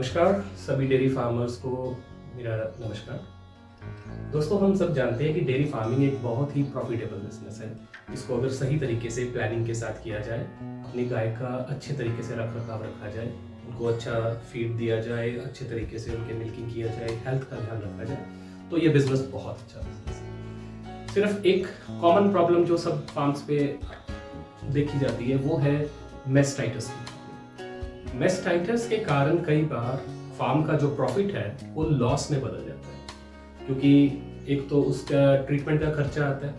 नमस्कार सभी dairy farmers को मेरा नमस्कार। दोस्तों, हम सब जानते हैं कि डेयरी फार्मिंग एक बहुत ही प्रॉफिटेबल बिजनेस है। इसको अगर सही तरीके से प्लानिंग के साथ किया जाए, अपनी गाय का अच्छे तरीके से रख रखाव रखा जाए, उनको अच्छा फीड दिया जाए, अच्छे तरीके से उनके मिल्किंग किया जाए, हेल्थ का ध्यान रखा जाए, तो ये बिजनेस बहुत अच्छा बिजनेस है। सिर्फ एक कॉमन प्रॉब्लम जो सब फार्म्स पे देखी जाती है वो है मेस्टाइटिस। मेस्टाइटिस के कारण कई बार फार्म का जो प्रॉफिट है वो लॉस में बदल जाता है, क्योंकि एक तो उसका ट्रीटमेंट का खर्चा आता है,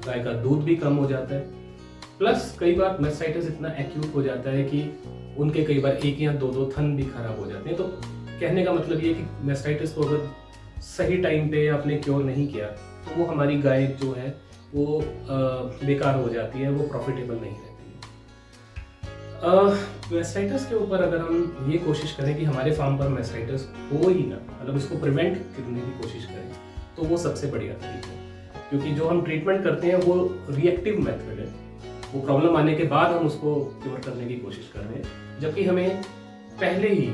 गाय का दूध भी कम हो जाता है, प्लस कई बार मेस्टाइटिस इतना एक्यूट हो जाता है कि उनके कई बार एक या दो थन भी खराब हो जाते हैं। तो कहने का मतलब ये है कि मेस्टाइटिस को अगर सही टाइम पे आपने क्योर नहीं किया तो वो हमारी गाय जो है वो बेकार हो जाती है, वो प्रॉफिटेबल नहीं रहती है। मेस्टाइटिस के ऊपर अगर हम ये कोशिश करें कि हमारे फार्म पर मेस्टाइटिस हो ही ना, मतलब इसको प्रिवेंट करने की कोशिश करें, तो वो सबसे बढ़िया तरीका है। क्योंकि जो हम ट्रीटमेंट करते हैं वो रिएक्टिव मेथड है, वो प्रॉब्लम आने के बाद हम उसको क्योर करने की कोशिश कर रहे हैं, जबकि हमें पहले ही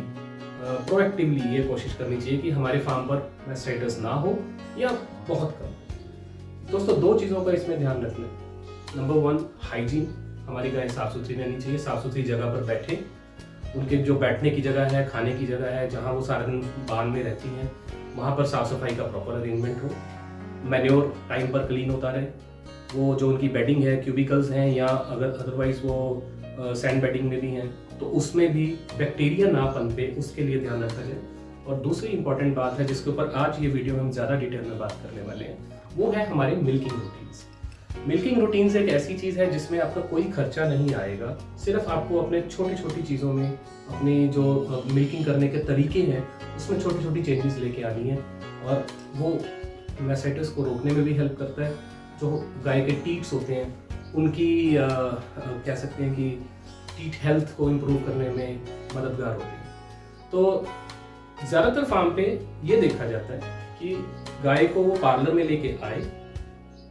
प्रोएक्टिवली ये कोशिश करनी चाहिए कि हमारे फार्म पर मेस्टाइटिस ना हो या बहुत कम। दोस्तों, दो चीज़ों का इसमें ध्यान रखना। Number 1, hygiene. हमारी गाय साफ सुथरी रहनी चाहिए, साफ सुथरी जगह पर बैठे, उनके जो बैठने की जगह है, खाने की जगह है, जहाँ वो सारा दिन बांध में रहती हैं, वहाँ पर साफ सफाई का प्रॉपर अरेंजमेंट हो। मैन्योर टाइम पर क्लीन होता रहे। वो जो उनकी बेडिंग है, क्यूबिकल्स हैं, या अगर अदरवाइज वो सैंड बेडिंग में भी हैं, तो उसमें भी बैक्टीरिया ना पनपे, उसके लिए ध्यान रखा जाए। और दूसरी इंपॉर्टेंट बात है जिसके ऊपर आज ये वीडियो में हम ज़्यादा डिटेल में बात करने वाले हैं, वो है हमारे मिल्किंग रूटीन्स। मिल्किंग रूटीन्स एक ऐसी चीज़ है जिसमें आपका कोई खर्चा नहीं आएगा, सिर्फ आपको अपने छोटी छोटी चीज़ों में, अपने जो मिल्किंग करने के तरीके हैं उसमें छोटी छोटी चेंजेस लेके आनी है, और वो मेस्टाइटिस को रोकने में भी हेल्प करता है। जो गाय के टीट्स होते हैं उनकी कह सकते हैं कि टीट हेल्थ को इम्प्रूव करने में मददगार होती है। तो ज़्यादातर फार्म पे ये देखा जाता है कि गाय को वो पार्लर में लेके आए,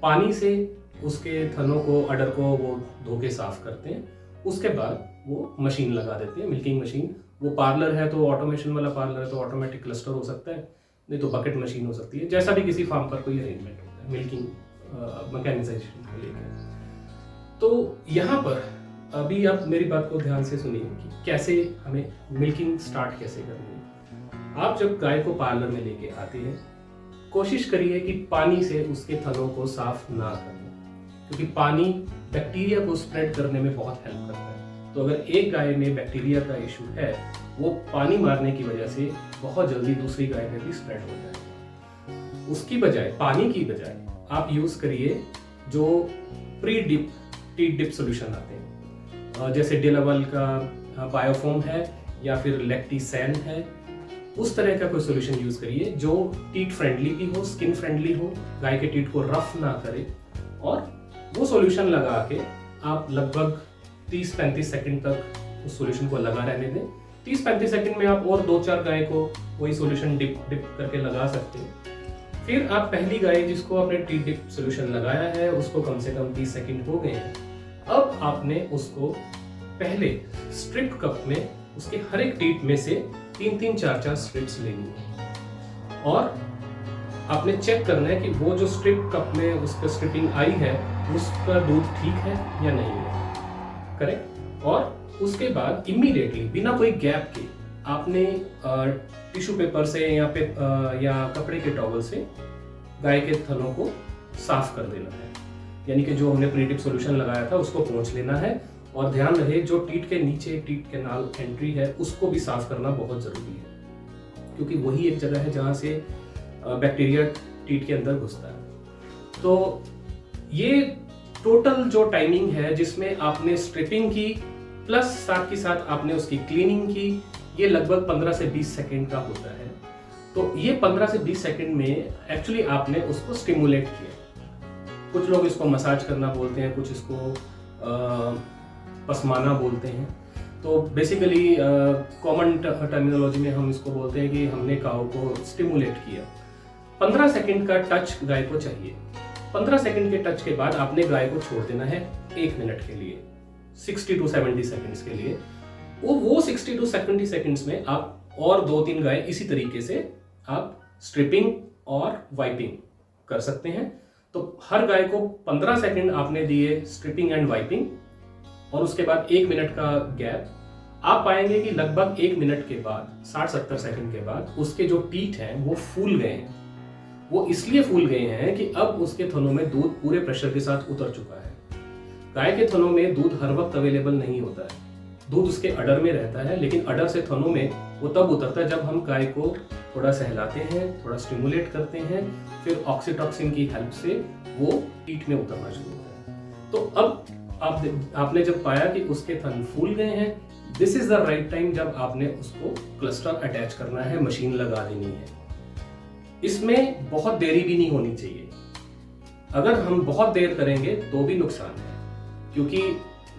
पानी से उसके थनों को, अडर को वो धो के साफ करते हैं, उसके बाद वो मशीन लगा देते हैं, मिल्किंग मशीन। वो पार्लर है तो ऑटोमेशन वाला पार्लर है तो ऑटोमेटिक क्लस्टर हो सकता है, नहीं तो बकेट मशीन हो सकती है, जैसा भी किसी फार्म पर कोई अरेंजमेंट होता है मिल्किंग मैकेनाइजेशन को लेकर। तो यहाँ पर अभी आप मेरी बात को ध्यान से सुनिए कि कैसे हमें मिल्किंग स्टार्ट कैसे करनी है। आप जब गाय को पार्लर में लेके आते हैं, कोशिश करिए कि पानी से उसके थनों को साफ ना करें, क्योंकि पानी बैक्टीरिया को स्प्रेड करने में बहुत हेल्प करता है। तो अगर एक गाय में बैक्टीरिया का इशू है, वो पानी मारने की वजह से बहुत जल्दी दूसरी गाय में भी स्प्रेड हो जाएगा। उसकी बजाय, पानी की बजाय आप यूज करिए जो pre dip teat dip solution आते हैं, जैसे डिलावल का बायोफोम है या फिर लैक्टिसैन है, उस तरह का कोई सोल्यूशन यूज करिए जो टीट फ्रेंडली भी हो, स्किन फ्रेंडली हो, गाय के टीट को रफ ना करे। और वो सॉल्यूशन लगा के आप लगभग 30-35 सेकंड तक उस सॉल्यूशन को लगा रहने दें। 30-35 सेकंड में आप और 2-4 गाय को वही सॉल्यूशन डिप करके लगा सकते हैं। फिर आप पहली गाय जिसको आपने टी डिप सॉल्यूशन लगाया है उसको कम से कम 30 सेकंड हो गए हैं। अब आपने उसको पहले स्ट्रिप कप में उसके हर एक टीट में से 3-3, 4-4 स्ट्रिप्स लेनी है, और आपने चेक करना है कि वो जो स्ट्रिप कप में उसका स्ट्रिपिंग आई है उसका दूध ठीक है या नहीं है, करेक्ट। और उसके बाद इमीडिएटली बिना कोई गैप के आपने टिश्यू पेपर से या कपड़े के टॉवल से गाय के थनों को साफ कर देना है, यानी कि जो हमने प्री डिप सॉल्यूशन लगाया था उसको पोंछ लेना है। और ध्यान रहे जो टीट के नीचे टीट कैनाल एंट्री है उसको भी साफ करना बहुत जरूरी है, क्योंकि वही एक जगह है जहां से बैक्टीरिया टीट के अंदर घुसता है। तो ये टोटल जो टाइमिंग है जिसमें आपने स्ट्रिपिंग की प्लस साथ ही साथ आपने उसकी क्लीनिंग की, ये लगभग 15 से 20 सेकंड का होता है। तो ये 15 से 20 सेकंड में एक्चुअली आपने उसको स्टिमुलेट किया। कुछ लोग इसको मसाज करना बोलते हैं, कुछ इसको पसमाना बोलते हैं। तो बेसिकली कॉमन टर्मिनोलॉजी में हम इसको बोलते हैं कि हमने काऊ को स्टिमुलेट किया। 15 सेकंड का टच गाय को चाहिए। 15 सेकंड के टच के बाद आपने गाय को छोड़ देना है 1 मिनट के लिए, 60 to 70 सेकंड्स के लिए। वो 60 to 70 सेकंड्स में आप और 2-3 गाय इसी तरीके से आप स्ट्रिपिंग और वाइपिंग कर सकते हैं। तो हर गाय को 15 सेकंड आपने दिए स्ट्रिपिंग एंड वाइपिंग और उसके बाद 1 मिनट का गैप। आप पाएंगे कि लगभग 1 मिनट के बाद 60-70 सेकंड के बाद उसके जो टीथ हैं वो फूल गए हैं। वो इसलिए फूल गए हैं कि अब उसके थनों में दूध पूरे प्रेशर के साथ उतर चुका है। गाय के थनों में दूध हर वक्त अवेलेबल नहीं होता है, दूध उसके अडर में रहता है, लेकिन अडर से थनों में वो तब उतरता है जब हम गाय को थोड़ा सहलाते हैं, थोड़ा स्टिमुलेट करते हैं, फिर ऑक्सीटॉक्सिन की हेल्प से वो टीथ में उतरना शुरू होता है। तो अब आपने जब पाया कि उसके थन फूल गए हैं, this is the right time जब आपने उसको क्लस्टर अटैच करना है, मशीन लगा देनी है। इसमें बहुत देरी भी नहीं होनी चाहिए। अगर हम बहुत देर करेंगे तो भी नुकसान है, क्योंकि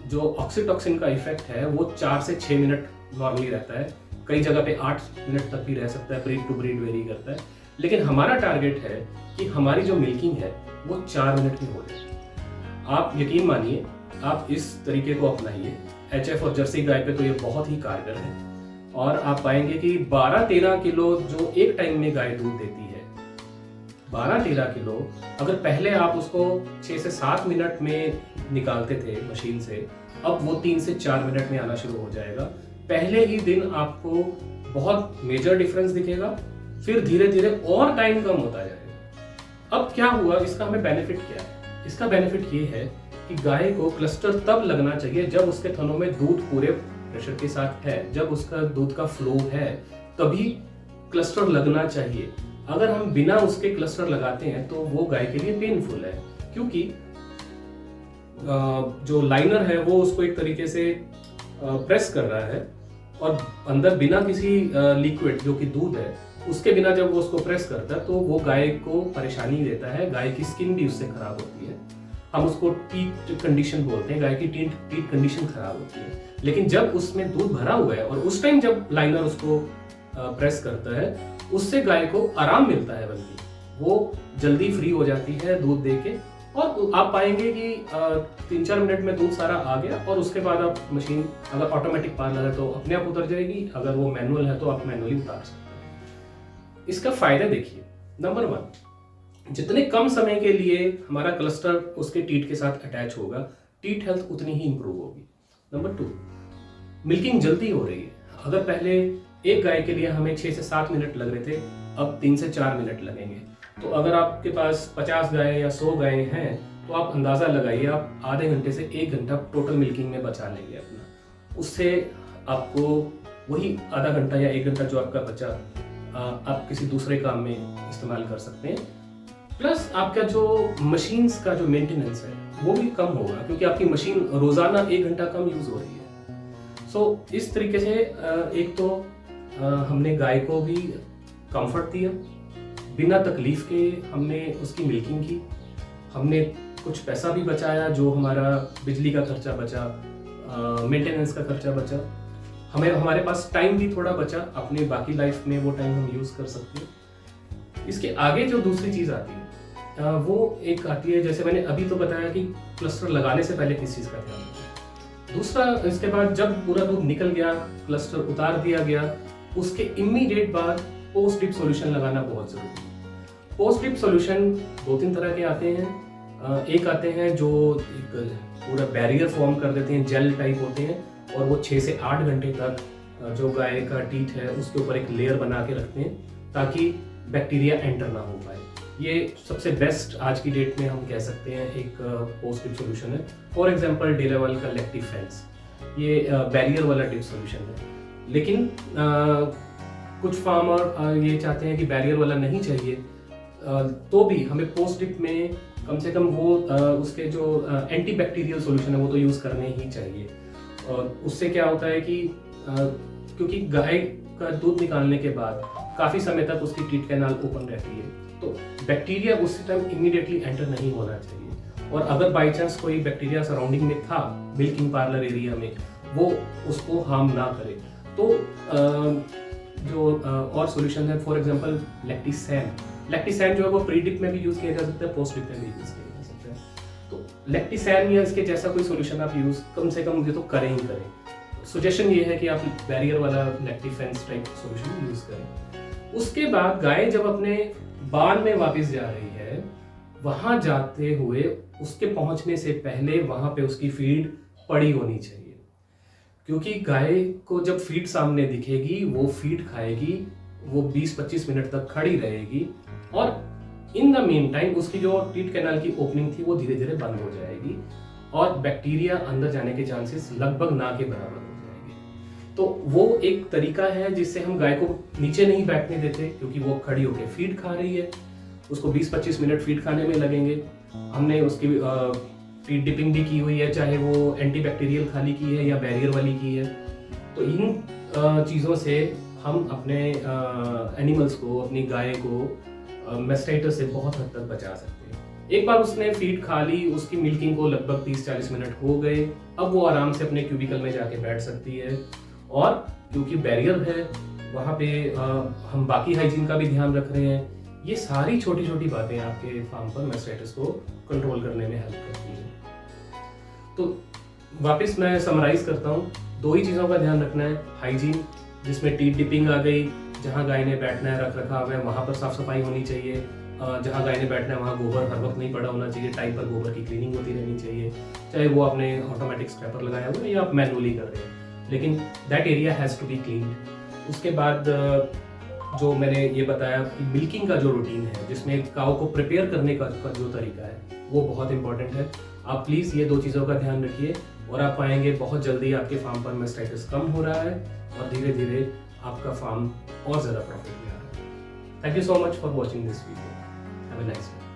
जो ऑक्सीटॉक्सिन का इफेक्ट है वो 4 से 6 मिनट नॉर्मली रहता है, कई जगह पे 8 मिनट तक भी रह सकता है, ब्रीड टू ब्रीड वेरी करता है। लेकिन हमारा टारगेट है कि हमारी जो मिल्किंग है वो 4 मिनट में हो जाए। आप यकीन मानिए, आप इस तरीके को अपनाइए। HF और जर्सी गाय पे तो ये बहुत ही कारगर है और आप पाएंगे कि 12-13 किलो जो एक टाइम में गाय दूध देती है, 12-13 किलो, अगर पहले आप उसको 6 से 7 मिनट में निकालते थे मशीन से, अब वो 3 से 4 मिनट में आना शुरू हो जाएगा। पहले ही दिन आपको बहुत मेजर डिफरेंस दिखेगा, फिर धीरे धीरे और टाइम कम होता जाएगा। अब क्या हुआ, इसका हमें बेनिफिट क्या है? इसका बेनिफिट ये है कि गाय को क्लस्टर तब लगना चाहिए जब उसके थनों में दूध पूरे प्रेशर के साथ है, जब उसका दूध का फ्लो है, तभी क्लस्टर लगना चाहिए। अगर हम बिना उसके क्लस्टर लगाते हैं तो वो गाय के लिए पेनफुल है, क्योंकि जो लाइनर है वो उसको एक तरीके से प्रेस कर रहा है और अंदर बिना किसी लिक्विड जो कि दूध है उसके बिना जब वो उसको प्रेस करता है तो वो गाय को परेशानी देता है, गाय की स्किन भी उससे खराब होती है। हम उसको टीथ कंडीशन बोलते हैं, गाय की टीथ कंडीशन खराब होती है। लेकिन जब उसमें दूध भरा हुआ है और उस टाइम जब लाइनर उसको प्रेस करता है, उससे गाय को आराम मिलता है, बल्कि वो जल्दी फ्री हो जाती है दूध दे के। और आप पाएंगे कि 3-4 मिनट में दूध सारा आ गया और उसके बाद आप मशीन, अगर ऑटोमेटिक पार्लर है तो अपने आप उतर जाएगी, अगर वो मैनुअल है तो आप मैनुअली उतार सकते हैं। इसका फायदा देखिए, नंबर 1, जितने कम समय के लिए हमारा क्लस्टर उसके टीथ के साथ अटैच होगा, टीथ हेल्थ उतनी ही इंप्रूव होगी। नंबर 2, मिल्किंग जल्दी हो रही है। अगर पहले एक गाय के लिए हमें 6 से 7 मिनट लग रहे थे, अब 3 से 4 मिनट लगेंगे। तो अगर आपके पास 50 गाय या 100 गाय हैं तो आप अंदाज़ा लगाइए, आप आधे घंटे से 1 घंटा टोटल मिल्किंग में बचा लेंगे अपना। उससे आपको वही आधा घंटा या 1 घंटा जो आपका बचा, आप किसी दूसरे काम में इस्तेमाल कर सकते हैं। प्लस आपका जो मशीन्स का जो मेंटेनेंस है वो भी कम होगा, क्योंकि आपकी मशीन रोजाना 1 घंटा कम यूज हो रही है। सो इस तरीके से एक तो हमने गाय को भी कंफर्ट दिया, बिना तकलीफ के हमने उसकी मिल्किंग की, हमने कुछ पैसा भी बचाया, जो हमारा बिजली का खर्चा बचा, मेंटेनेंस का खर्चा बचा, हमारे पास टाइम भी थोड़ा बचा, अपने बाकी लाइफ में वो टाइम हम यूज कर सकते हैं। इसके आगे जो दूसरी चीज आती है वो एक आती है, जैसे मैंने अभी तो बताया कि क्लस्टर लगाने से पहले किस चीज का ध्यान रखें। दूसरा, इसके बाद जब पूरा दूध निकल गया, क्लस्टर उतार दिया गया, उसके इमीडिएट बाद पोस्ट ड्रिप सॉल्यूशन लगाना बहुत जरूरी है। पोस्ट ड्रिप सॉल्यूशन 2-3 तरह के आते हैं। एक आते हैं जो एक पूरा बैरियर फॉर्म कर देते हैं, जेल टाइप होते हैं, और वो 6 से 8 घंटे तक जो गाय का टीथ है उसके ऊपर एक लेयर बना के रखते हैं ताकि बैक्टीरिया एंटर ना हो पाए। ये सबसे बेस्ट आज की डेट में हम कह सकते हैं एक पोस्ट ड्रिप सॉल्यूशन है। फॉर एग्जांपल डेलावेल का लैक्टिफेंस, ये बैरियर वाला ड्रिप सॉल्यूशन है। लेकिन कुछ फार्मर ये चाहते हैं कि बैरियर वाला नहीं चाहिए, तो भी हमें पोस्ट ड्रिप में कम से कम वो उसके जो एंटी बैक्टीरियल सॉल्यूशन है वो तो यूज़ करने ही चाहिए। और उससे क्या होता है कि क्योंकि गाय का दूध निकालने के बाद काफ़ी समय तक उसकी टीथ कैनाल ओपन रहती है, तो बैक्टीरिया उस टाइम इमीडिएटली एंटर नहीं होना चाहिए। और अगर बाई चांस कोई बैक्टीरिया सराउंडिंग में था मिल्किंग पार्लर एरिया में, वो उसको हार्म ना करे। तो जो और सॉल्यूशन है, फॉर एग्जांपल लैक्टिसैन जो है वो प्री डिप में भी यूज़ किया जा सकता है, पोस्ट डिप में भी यूज़ किया जा सकता है। तो लैक्टिसैन या इसके जैसा कोई सॉल्यूशन आप यूज़ कम से कम मुझे तो करें ही करें। सजेशन ये है कि आप बैरियर वाला electric fence type solution use करें। उसके बाद गाय जब अपने बान में वापस जा रही है, वहां जाते हुए उसके पहुंचने से पहले वहां पे उसकी फीड पड़ी होनी चाहिए, क्योंकि गाय को जब फीड सामने दिखेगी वो फीड खाएगी, वो 20-25 मिनट तक खड़ी रहेगी और इन द मीन टाइम उसकी जो टीट कैनाल की ओपनिंग थी वो धीरे धीरे बंद हो जाएगी और बैक्टीरिया अंदर जाने के चांसेस लगभग ना के बराबर हो जाएंगे। तो वो एक तरीका है जिससे हम गाय को नीचे नहीं बैठने देते, क्योंकि वो खड़ी होकर फीड खा रही है, उसको 20-25 मिनट फीड खाने में लगेंगे। हमने उसकी फीड डिपिंग भी की हुई है, चाहे वो एंटीबैक्टीरियल खाली की है या बैरियर वाली की है। तो इन चीज़ों से हम अपने एनिमल्स को, अपनी गाय को मेस्टाइटिस से बहुत हद तक बचा सकते हैं। एक बार उसने फीड खा ली, उसकी मिल्किंग को लगभग 30-40 मिनट हो गए, अब वो आराम से अपने क्यूबिकल में जाके बैठ सकती है। और क्योंकि बैरियर है वहाँ पे हम बाकी हाइजीन का भी ध्यान रख रहे हैं। ये सारी छोटी छोटी बातें आपके फार्म पर मेस्टाइटिस को कंट्रोल करने में हेल्प करती है। तो वापस मैं समराइज करता हूँ, 2 ही चीज़ों का ध्यान रखना है। हाइजीन, जिसमें टीट डिपिंग आ गई, जहाँ गाय ने बैठना है, रख रखाव है वहाँ पर साफ सफाई होनी चाहिए। जहाँ गाय ने बैठना है वहाँ गोबर हर वक्त नहीं पड़ा होना चाहिए, टाइम पर गोबर की क्लीनिंग होती रहनी चाहिए, चाहे वो आपने ऑटोमेटिक स्क्रैपर लगाया हुआ है या आप मैनुअली कर रहे हैं, लेकिन that area has to be clean. उसके बाद जो मैंने ये बताया कि मिल्किंग का जो रूटीन है, जिसमें काऊ को प्रिपेयर करने का जो तरीका है वो बहुत इंपॉर्टेंट है। आप प्लीज़ ये 2 चीज़ों का ध्यान रखिए और आप पाएंगे बहुत जल्दी आपके फार्म पर मेस्टाइटिस कम हो रहा है और धीरे धीरे आपका फार्म और ज़्यादा प्रॉफिट में आ रहा है। Thank you so much for watching this video. Have a nice day.